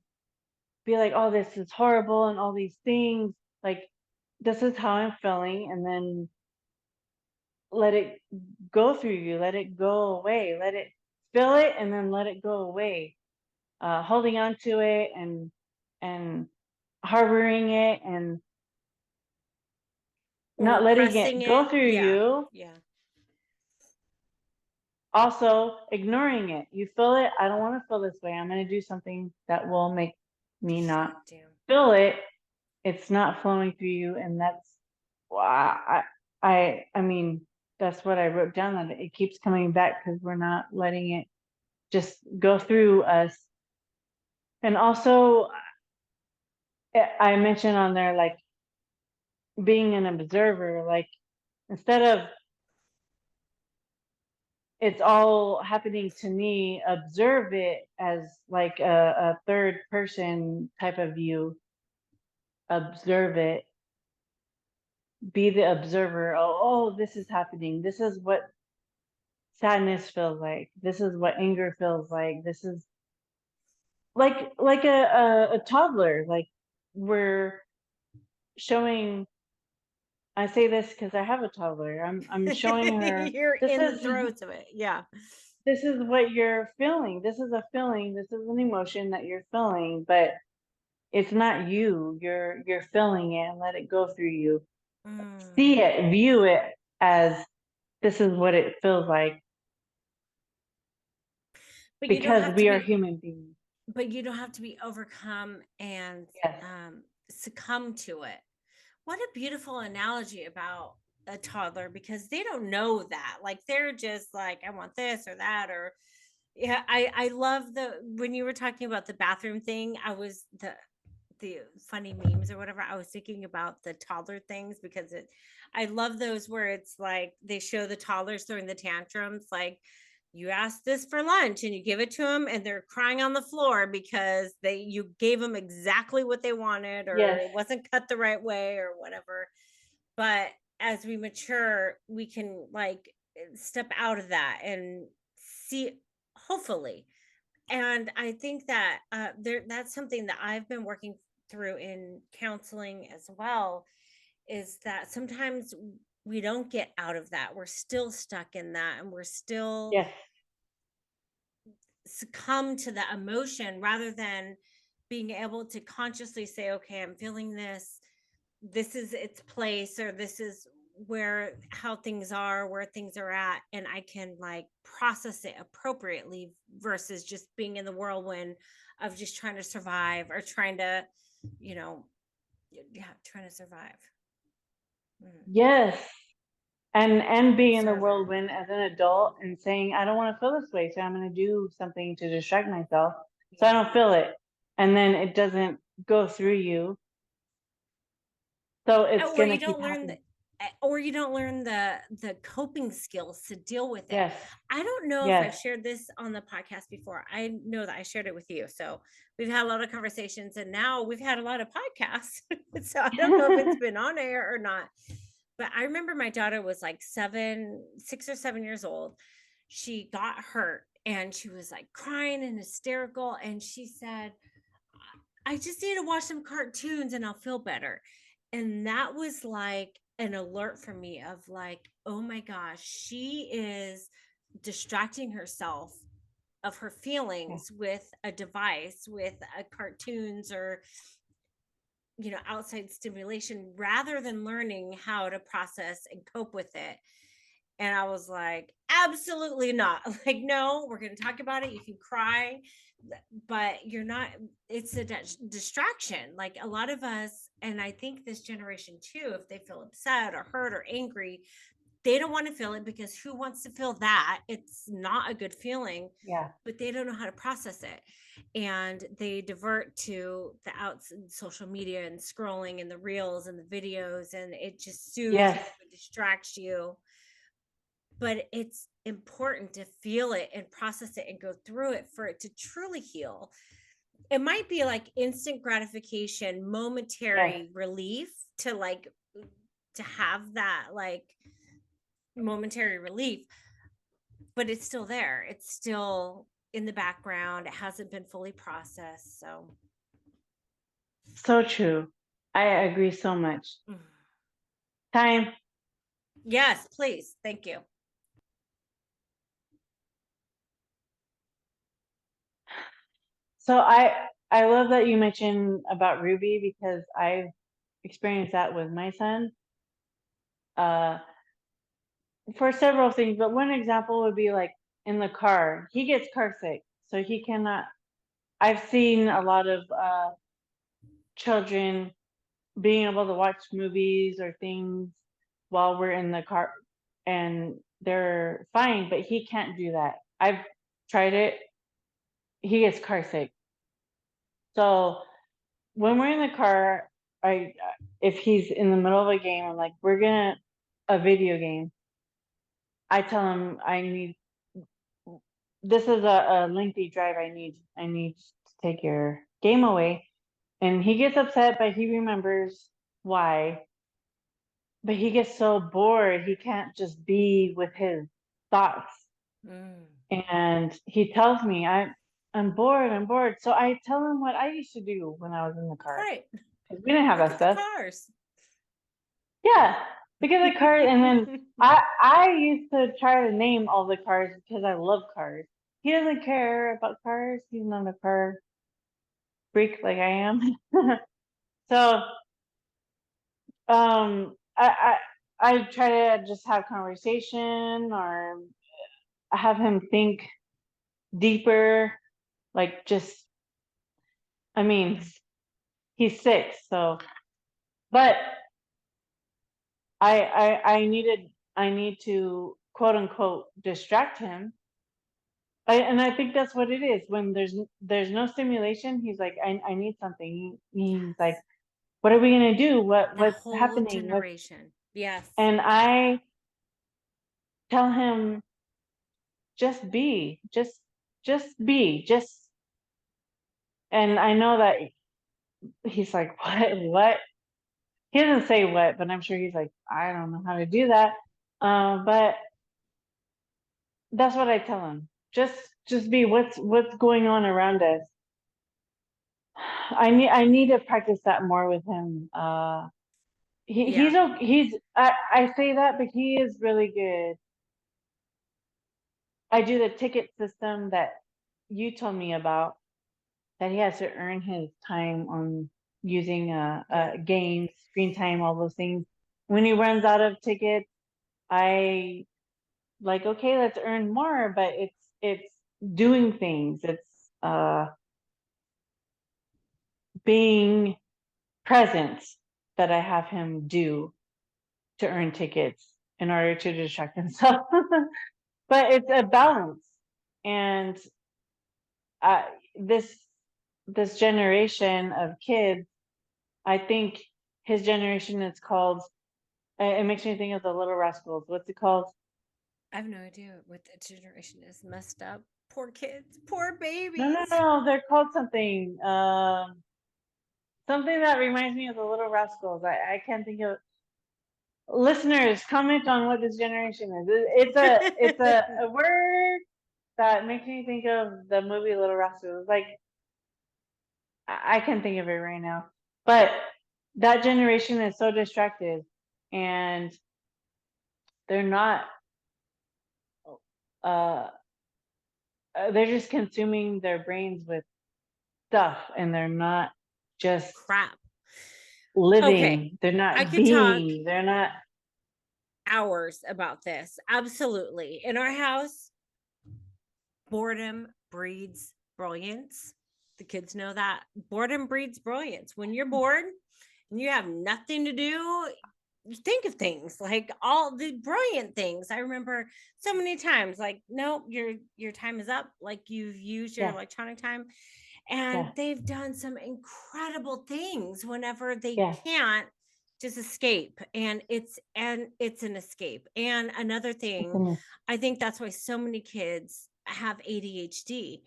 be like, oh, this is horrible and all these things. Like, this is how I'm feeling, and then let it go through you, let it go away, let it feel it, and then let it go away. Holding on to it and harboring it and Or not letting repressing it go it. through Yeah. you. Yeah. Also ignoring it. You feel it. I don't want to feel this way. I'm going to do something that will make me not Distract you. feel it. It's not flowing through you, and that's why I mean, that's what I wrote down, that it keeps coming back because we're not letting it just go through us. And also, I mentioned on there, like, being an observer. Like, instead of it's all happening to me, observe it as like a third person type of view. Observe it, be the observer. Oh, this is happening. This is what sadness feels like. This is what anger feels like. This is like a toddler. Like, we're showing. I say this because I have a toddler. I'm showing her, You're this in the is throes of it. Yeah. this is what you're feeling. This is a feeling. This is an emotion that you're feeling, but it's not you. You're feeling it, and let it go through you. Mm. See it, view it as, this is what it feels like, But you don't because have to we are be human beings. but you don't have to be overcome and Yes. succumb to it. What a beautiful analogy about a toddler, because they don't know that. Like, they're just like, I want this or that, or yeah, I love the when you were talking about the bathroom thing, I was the funny memes or whatever, I was thinking about the toddler things, because I love those where it's like they show the toddlers throwing the tantrums, like, you ask this for lunch and you give it to them and they're crying on the floor because you gave them exactly what they wanted, or Yes. it wasn't cut the right way or whatever. But as we mature, we can like step out of that and see, hopefully. And I think that that's something that I've been working through in counseling as well, is that sometimes we don't get out of that. We're still stuck in that, and we're still Yes. succumb to the emotion rather than being able to consciously say, okay, I'm feeling this. This is its place, or this is how things are, where things are at, and I can like process it appropriately versus just being in the whirlwind of just trying to survive, or trying to, you know, yeah, trying to survive. Mm. Yes. And being in the Observer. whirlwind as an adult and saying, I don't want to feel this way, so I'm going to do something to distract myself so I Yeah. don't feel it. And then it doesn't go through you. So it's Or going to you keep don't learn happening. or you don't learn the coping skills to deal with it. Yes. I don't know if I've Yes. shared this on the podcast before. I know that I shared it with you. So we've had a lot of conversations, and now we've had a lot of podcasts. So I don't know if it's been on air or not. But I remember my daughter was like 6 or 7 years old, she got hurt and she was like crying and hysterical. And she said, I just need to watch some cartoons and I'll feel better. And that was like an alert for me of like, oh my gosh, she is distracting herself of her Yeah. feelings with a device, with a cartoons or outside stimulation, rather than learning how to process and cope with it. And I was like, absolutely not. Like, no, we're going to talk about it. You can cry, but you're not, it's a distraction. Like a lot of us, and I think this generation too, if they feel upset or hurt or angry, they don't want to feel it, because who wants to feel that? It's not a good feeling, Yeah. but they don't know how to process it. And they divert to the outs social media and scrolling and the reels and the videos, and it just soothes you Yes. and distracts you. But it's important to feel it and process it and go through it for it to truly heal. It might be like instant gratification, Yes. momentary relief, to like to have that like momentary relief, but it's still there. It's still in the background. It hasn't been fully processed. So, So true. I agree so much. mm. Time. Yes, please. Thank you. So I love that you mentioned about Ruby because I've experienced that with my son. Uh, for several things, but one example would be like in the car. He gets car sick, so he cannot. I've seen a lot of children being able to watch movies or things while we're in the car, and they're fine, but he can't do that. I've tried it. He gets car sick. So when we're in the car, I if he's in the middle of a game, I'm like, we're gonna a video game. I tell him I need this is a lengthy drive. I need to take your game away. And he gets upset, but he remembers why. But he gets so bored, he can't just be with his thoughts. Mm. And he tells me, I'm bored, I'm bored. So I tell him what I used to do when I was in the car. Right. Because we didn't have Look that at the stuff. cars. Yeah. Because of cars, and then I used to try to name all the cars because I love cars. He doesn't care about cars. He's not a car freak like I am. So I try to just have conversation or have him think deeper, like just I mean, he's 6, so but I need to quote unquote distract him. And I think that's what it is. When there's no stimulation, he's like, I need something. He's like, Yes. what are we gonna do? That What's whole happening? What? generation. Yes. And I tell him, just be, just be, just. And I know that he's like, what? He doesn't say what, but I'm sure he's like, I don't know how to do that. But that's what I tell him. Just be. What's going on around us. I need to practice that more with him. Yeah. He's I say that, but he is really good. I do the ticket system that you told me about, that he has to earn his time on using Yeah. games, screen time, all those things. When he runs out of tickets, I like, okay, let's earn more, but it's doing things. It's being present that I have him do to earn tickets in order to distract himself. But it's a balance. And uh, this this generation of kids, I think his generation is called. It makes me think of the Little Rascals. What's it called? I have no idea what the generation is. Messed up. Poor kids. Poor No, no, babies. no. They're called something. Something that reminds me of the Little Rascals. I can't think of. listeners, comment on what this generation is. It's a word that makes me think of the movie Little Rascals. Like I can't think of it right now, but that generation is so distracted, and they're not. Uh, they're just consuming their brains with stuff, and they're not just Crap. Okay. living. They're I not could talk being. They're not. hours about this. Absolutely. In our house, boredom breeds brilliance. The kids know that. Boredom breeds brilliance. When you're bored and you have nothing to do, you think of things like all the brilliant things. I remember so many times like, no, your time is up. Like you've used your Yeah, electronic time. And yeah, they've done some incredible things whenever they yeah. can't just escape. And it's an escape. And another It's thing, in I think that's why so many kids have ADHD,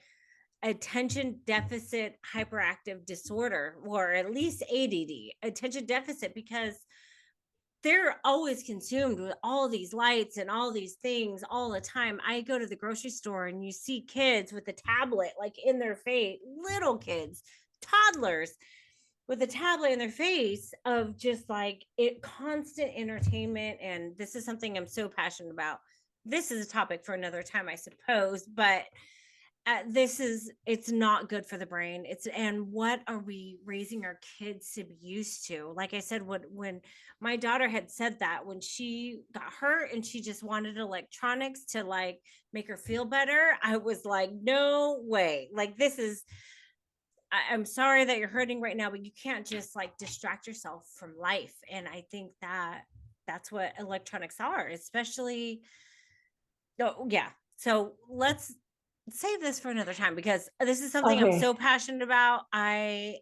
attention deficit hyperactive disorder, or at least ADD, attention deficit, because they're always consumed with all these lights and all these things all the time. I go to the grocery store and you see kids with a tablet like in their face, little kids, toddlers with a tablet in their face, of just like it constant entertainment. And this is something I'm so passionate about. This is a topic for another time, I suppose, but this is, it's not good for the brain. It's, and what are we raising our kids to be used to? Like I said, when my daughter had said that when she got hurt and she just wanted electronics to like make her feel better, I was like, no way. Like this is, I'm sorry that you're hurting right now, but you can't just like distract yourself from life. And I think that that's what electronics are, especially. Oh yeah. So let's save this for another time, because this is something I'm okay. so passionate about. I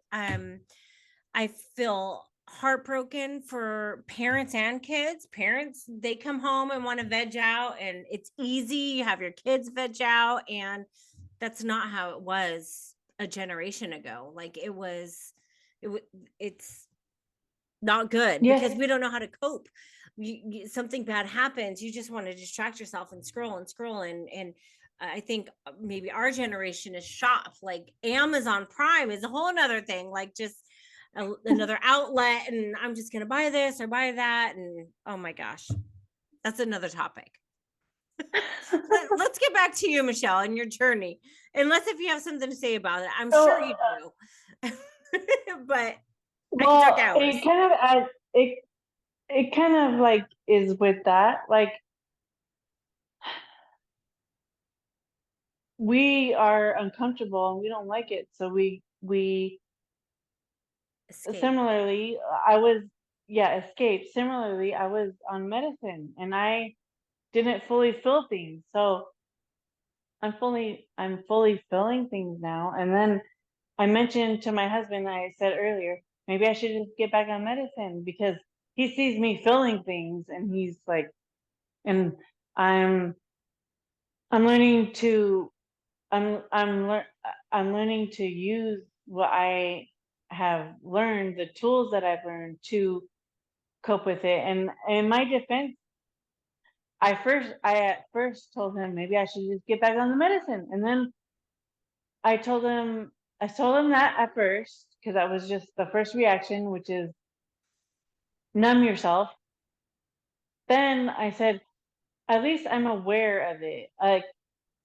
feel heartbroken for parents and kids. Parents, they come home and want to veg out, and it's easy. You have your kids veg out, and that's not how it was a generation ago. Like it was, it's not good because Yes. we don't know how to cope. Something bad happens, you just want to distract yourself and scroll and scroll. And I think maybe our generation is shop, like Amazon Prime is a whole nother thing, like just another outlet, and I'm just gonna buy this or buy that. And oh my gosh, that's another topic. Let's get back to you, Michelle, and your journey, unless if you have something to say about it. I'm So, sure you do. But I could talk well, hours. it kind of like is with that. Like we are uncomfortable and we don't like it, so we Escape. similarly. I was yeah escape. Similarly, I was on medicine and I didn't fully fill things, so I'm fully filling things now. And then I mentioned to my husband, I said earlier, maybe I should just get back on medicine because he sees me filling things and he's like, and I'm I'm learning to I'm learning to use what I have learned, the tools that I've learned to cope with it. And in my defense, I at first told him maybe I should just get back on the medicine, and then I told him I told him that at first because that was just the first reaction, which is numb yourself. Then I said, at least I'm aware of it. Like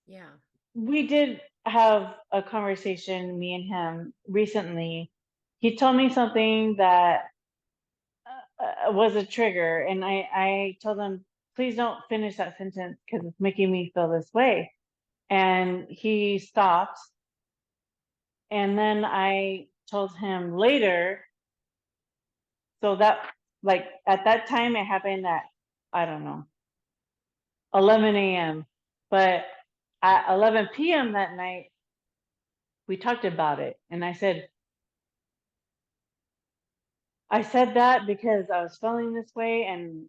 Yeah. we did have a conversation, me and him, recently. He told me something that was a trigger, and I told him, please don't finish that sentence because it's making me feel this way. And he stopped, and then I told him later. So that, like, at that time, it happened at, I don't know, 11 a.m. But at 11 p.m. that night, we talked about it. And I said that because I was feeling this way, and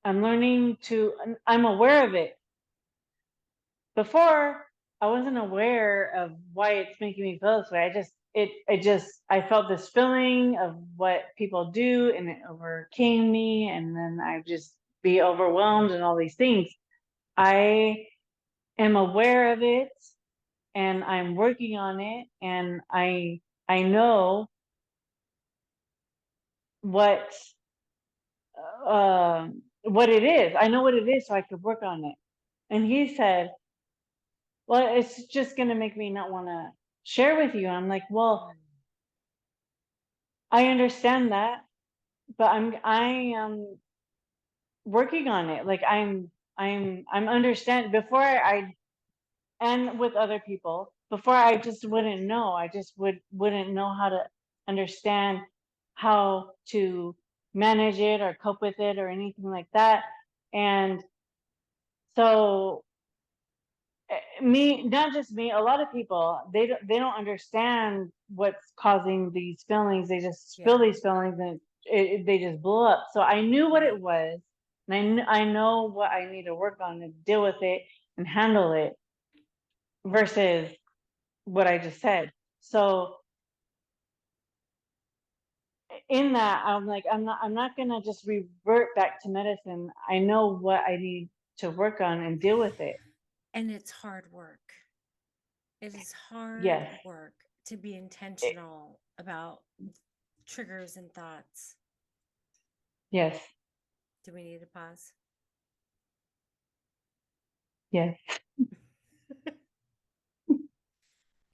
I'm learning to, I'm aware of it. Before, I wasn't aware of why it's making me feel this way. I felt this feeling of what people do, and it overcame me, and then I just be overwhelmed and all these things. I am aware of it, and I'm working on it, and I know what what it is. I know what it is, so I could work on it. And he said, well, it's just going to make me not want to share with you. I'm like, well, I understand that, but I am working on it. Like I'm understand before I and with other people, before I just wouldn't know. I just wouldn't know how to understand how to manage it or cope with it or anything like that. And so me, not just me, a lot of people, they don't understand what's causing these feelings. They just feel these feelings, and they just blow up. So I knew what it was, and I know what I need to work on to deal with it and handle it versus what I just said. So in that, I'm like, I'm not gonna just revert back to medicine. I know what I need to work on and deal with it. And it's hard work. It is hard Yes. work to be It- intentional about triggers and thoughts. yes. Do we need to pause? Yes.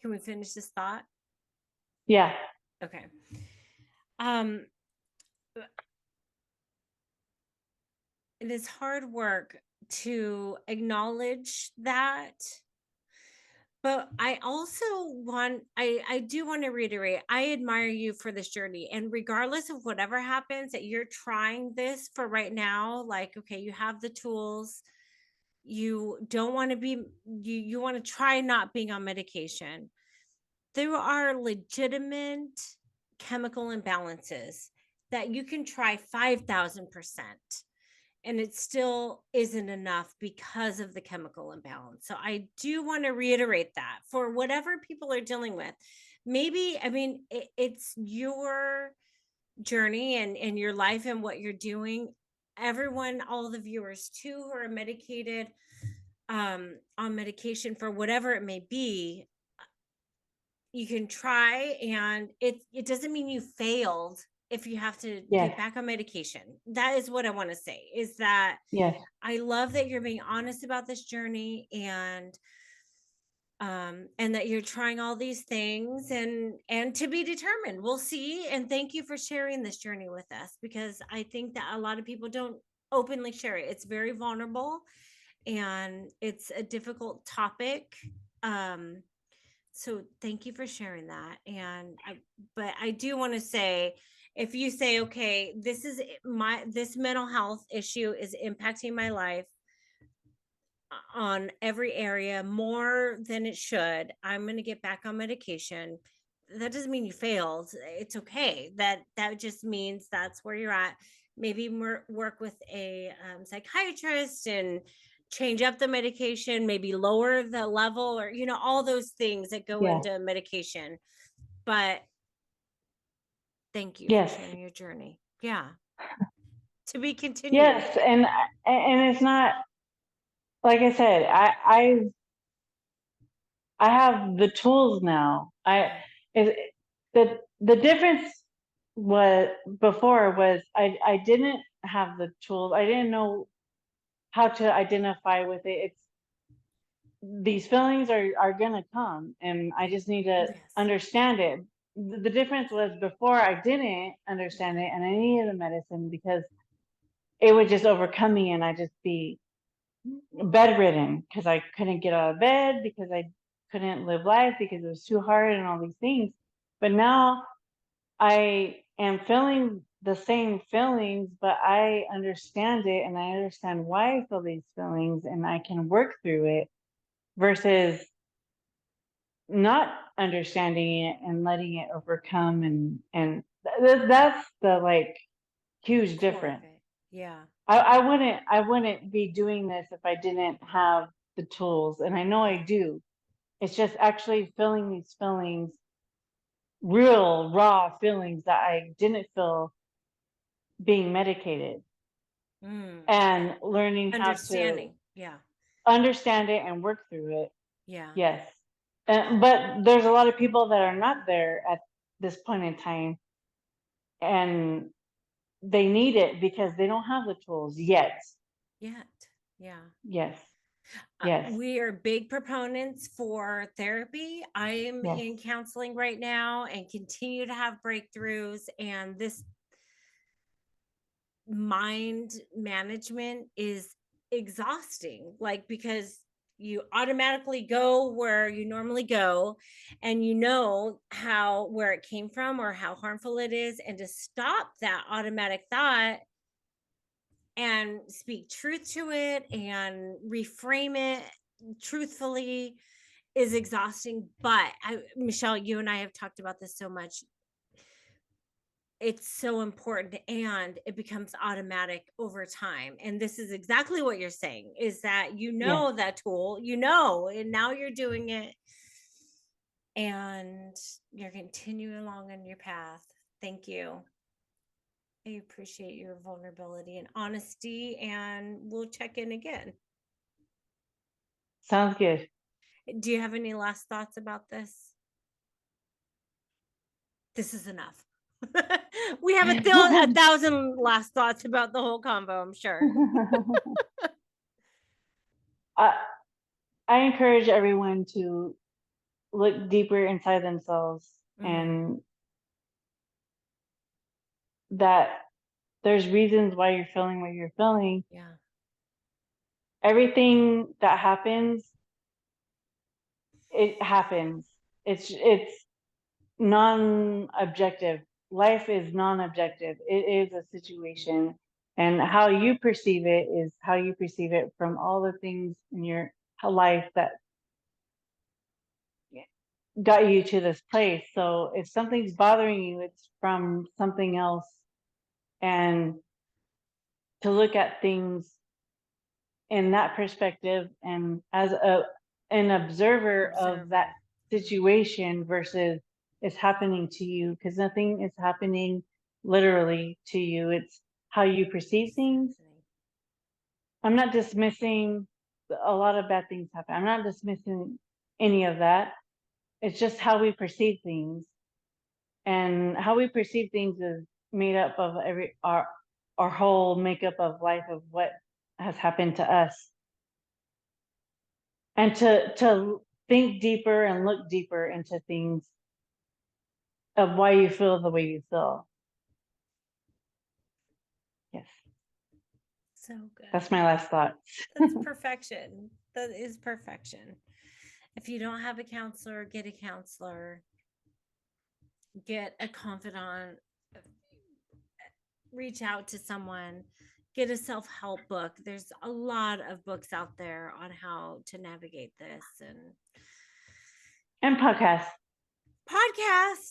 Can we finish this thought? Yeah. Okay. Um, it is hard work to acknowledge that, but I do want to reiterate, I admire you for this journey, and regardless of whatever happens, that you're trying this for right now. Like, okay, you have the tools, you don't want to be, you want to try not being on medication. There are legitimate chemical imbalances that you can try 5,000%, and it still isn't enough because of the chemical imbalance. So I do want to reiterate that for whatever people are dealing with. Maybe, I mean, it's your journey and your life and what you're doing. Everyone, all the viewers too, who are medicated, on medication for whatever it may be, you can try, and it doesn't mean you failed if you have to Yes. get back on medication. That is what I want to say, is that Yes. I love that you're being honest about this journey, and that you're trying all these things, and to be determined. We'll see. And thank you for sharing this journey with us, because I think that a lot of people don't openly share it. It's very vulnerable, and it's a difficult topic. Um, so thank you for sharing that. But I do want to say, if you say, okay, this mental health issue is impacting my life on every area more than it should, I'm going to get back on medication. That doesn't mean you failed. It's okay. That just means that's where you're at. Maybe work with a psychiatrist and change up the medication, maybe lower the level, or all those things that go Yes. into medication. But thank you for Yes. sharing your journey. Yeah. To be continued. Yes. And it's not, like I said, I have the tools now. Is the difference was before was I didn't have the tools. I didn't know how to identify with it. It's these feelings are gonna come, and I just need to Yes. understand it. The difference was before I didn't understand it, and I needed the medicine because it would just overcome me, and I just be bedridden because I couldn't get out of bed, because I couldn't live life because it was too hard and all these things. But now I am feeling the same feelings, but I understand it, and I understand why I feel these feelings, and I can work through it versus not understanding it and letting it overcome. That's the like The huge core of difference. it. Yeah. I wouldn't be doing this if I didn't have the tools, and I know I Yeah. do. It's just actually feeling these feelings real raw feelings that I didn't feel being medicated, Mm. and learning how to Understanding. Yeah. understand it and work through it. Yeah. Yes. But there's a lot of people that are not there at this point in time, and they need it because they don't have the tools yet. Yet. Yeah. Yes. Yes. We are big proponents for therapy. I am Yes. in counseling right now and continue to have breakthroughs. And this mind management is exhausting, like, because you automatically go where you normally go, and you know how where it came from or how harmful it is, and to stop that automatic thought and speak truth to it and reframe it truthfully is exhausting. But Michelle, you and I have talked about this so much. It's so important, and it becomes automatic over time. And this is exactly what you're saying, is that Yes. that tool, and now you're doing it, and you're continuing along on your path. Thank you. I appreciate your vulnerability and honesty, and we'll check in again. Sounds good. Do you have any last thoughts about this? This is enough. We have a thousand last thoughts about the whole convo, I'm sure. I, I encourage everyone to look deeper inside themselves, and that there's reasons why you're feeling what you're feeling. Yeah. Everything that happens, it happens. It's non-objective. Life is non-objective. It is a situation, and how you perceive it is how you perceive it from all the things in your life that got you to this place. So if something's bothering you, it's from something else, and to look at things in that perspective and as an observer of that Observer. situation versus it's happening to you, because nothing is happening literally to you. It's how you perceive things. I'm not dismissing a lot of bad things happen. I'm not dismissing any of that. It's just how we perceive things, and how we perceive things is made up of our whole makeup of life of what has happened to us. And to think deeper and look deeper into things of why you feel the way you feel. Yes. So good. That's my last thought. That's perfection. That is perfection. If you don't have a counselor, get a counselor, get a confidant, reach out to someone, get a self-help book. There's a lot of books out there on how to navigate this. And podcast.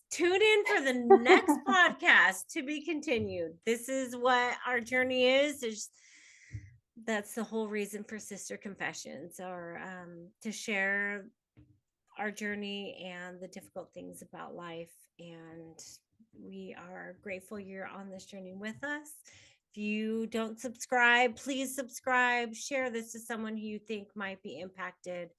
Tune in for the next podcast to be continued. This is what our journey is. That's the whole reason for Sister Confessions, or to share our journey and the difficult things about life. And we are grateful you're on this journey with us. If you don't subscribe, please subscribe. Share this to someone who you think might be impacted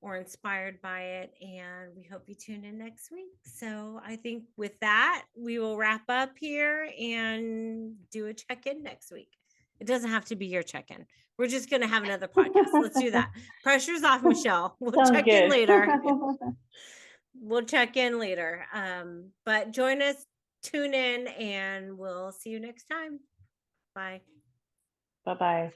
or inspired by it. And we hope you tune in next week. So I think with that, we will wrap up here and do a check-in next week. It doesn't have to be your check-in. We're just going to have another podcast. Let's do that. Pressure's off, Michelle. We'll Sounds check good. in later. We'll check in later. But join us, tune in, and we'll see you next time. Bye. Bye-bye.